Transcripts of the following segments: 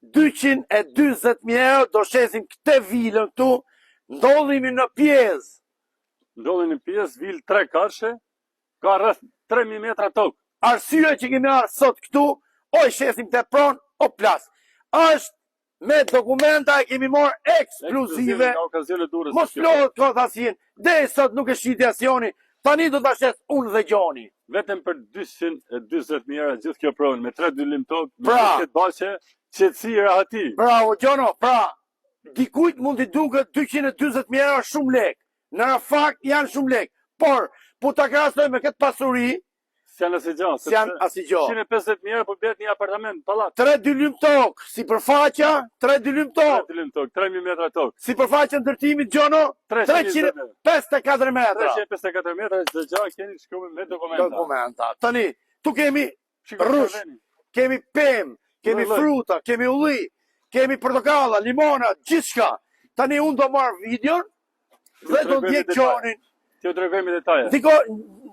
220.000 euro, do shesim këte vilën këtu, ndodhimi në pjesë. Ndodhemi në pjesë, vilë 3 karshe, ka rreth 3.000 metra tokë. Arsye që kemi arë sot këtu, o i shesim të pronë, o plas. Është me dokumenta e kemi marë ekskluzive, Nga okazione durës. mos flohet ka thasin, dhe sot nuk e shqiti asjoni, tani do të shes unë dhe Gjoni. Vetëm për 220.000 euro gjithë kjo pronë, me 3 dylim tokë, me Pra. këtë baqe, qetësi e rahati. Bravo, Gjono, pra, dikujt mund të duket 220.000 euro shumë lek. Në fakt janë shumë lek, por, po të krasoj me këtë pasuri, S'janë asë gjanë. s'janë asë gjo. 150.000 euro për blet një apartament, pallat. 3 dylim tokë, si përfaqa, 3 dylim 3 tokë. dylim tokë, 3.000 metra tokë. Si përfaqa ndërtimit, Gjono, 354 metra. 354 metra, çdo gjë keni shkruar me dokumenta. Dokumenta. Tani, tu kemi Shikoj rush, terreni. kemi pemë, kemi Lloj. fruta, kemi ulli, kemi portokalla, limona, gjithçka. Tani unë do marr videon dhe do tregoj ndjek me Gjonin. Ti u tregoj me detaje. Diko,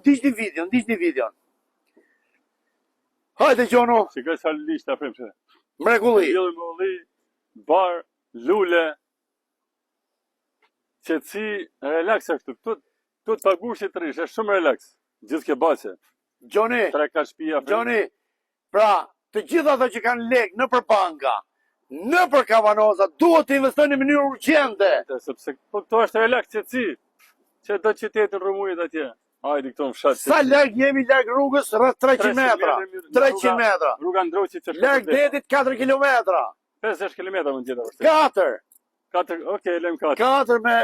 ndiqni videon. Hajde Gjono, Shikoj sa lisht ta premse. mrekulli. Dillim me ulli, bar, lule. Qetësi, relaks këtu. Tu të pagushit të rish, është shumë relaks. Gjithë kjo bache. Gjoni, 3 ka shtëpia. Gjoni, pra, të gjitha ato që kanë lek në për banka, në për kavanoza, duhet të investojnë në mënyrë urgjente. Sepse po këto është relaks qetësi. Që do qytetin rrëmujit atje. Hajde këto në fshat. Sa larg jemi larg rrugës? Rreth 300 metra. 300 metra. Rruga Ndroqit që Larg detit 4 kilometra. 50 kilometra mund tjetë vërtet. 4. 4, okej, lem 4. 4 me...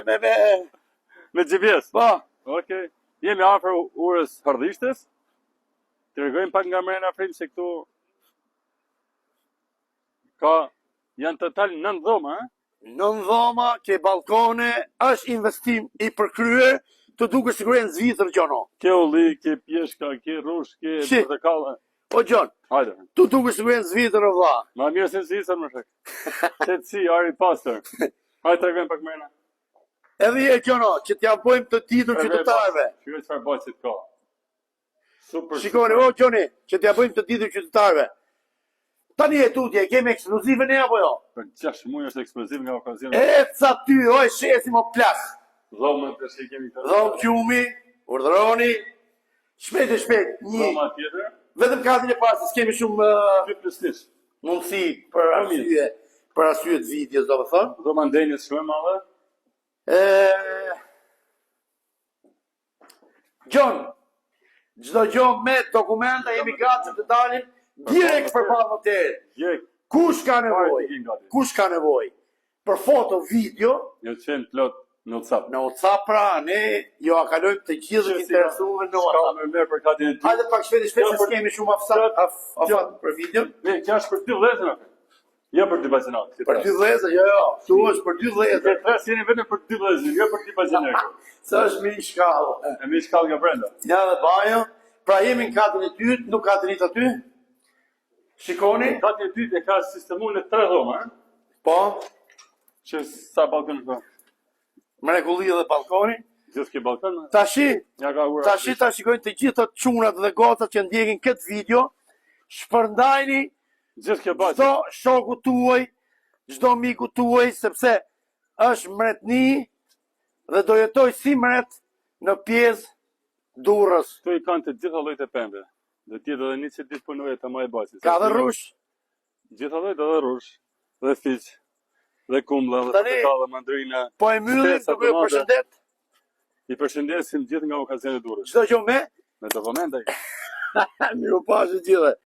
Me GPS. Po, Okej. Jemi afër urës Hardhishtes. Të regojmë pak nga mrena prim se këtu janë total 9 dhoma, nën dhoma, ke balkone, është investim i përkryer, të duke sigurisht në Zvicër, Gjono. Ke ulli, ke pjeshka, ke rush, ke Si. portokalla. O Gjon, Hajde. tu duke sigurisht në Zvicër, o vlla. Ma mirë se në Zvicër më shek. Qetësi, ari pastër. Hajde të regojmë pak mrena. Edhe je Gjono, që t'ja bojmë të ditur qytetarëve. Shikoj çfarë baqet ka. Super. Shikoni, o Gjoni, që t'ja bëjmë të ditur qytetarëve. Tani e tutje, kemi ekskluzive ne apo jo? Për 6 muaj është eksploziv nga okazioni. E ca ty, oj, shesim o plas. Dhomën të shi kemi këtë. Dhom qumi, urdhëroni, shpejt e shpejt, një, Dhoma tjetër. vetëm katën e parë, se s'kemi shumë 2+1. mundësi për arsye të videos, do të thonë. Dhoma ndenjës shumë e madhe. Gjon, çdo gjë me dokumenta jemi gati të dalim direkt përpara hotelit. Jek, Kush ka fare të nevojë? gjen gati. Kush ka nevojë? Për foto, video, Jo të qenë plot në WhatsApp. në WhatsApp pra, ne jo a kalojmë të gjithë të interesuar në Shka WhatsApp. më merë për katin e ti. Hajde pak shpejt se s'kemi shumë afat për video. Ne, kja është për 2 vlezën atë. Jo për 2 bazenat. Për 2 vlezë, jo, tu është për 2 vlezë. Këtë 3 jeni vetëm për 2 vlezën, jo për 2 bazener. Sa është mi shkallë. E mi shkall nga brenda. Ja dhe bajo, pra jemi në katën e dytë, nuk ka të rritë aty. Shikoni, Katin e ty e ka sistemu në 3 dhoma, po, që sa balkon ka. mrekulli dhe balkoni. Gjithë ke balkon, Tashi, ja ka ura. tashi ta shikojnë të gjithë të çunat dhe gocat që ndjekin këtë video. Shpërndajni Gjithë ke baqë. çdo shoku tuaj, çdo miku tuaj, sepse është mretni dhe do jetoj si mret në pjesë Durrës. Këtu i kanë të gjitha llojet e pembe. Dhe tjetë edhe një që disponoje të ma e baqës. Ka dhe rush. Gjitha llojet edhe rush, dhe fiq, dhe kumlla, dhe Tani- portokalla, mandrina. Po e mbyllim Shtesa, duke ju tomate. përshëndet. I përshëndesim gjithë nga okazioni Durrës. Çdo gjë me. Me dokumenta. Miru pashë gjithë.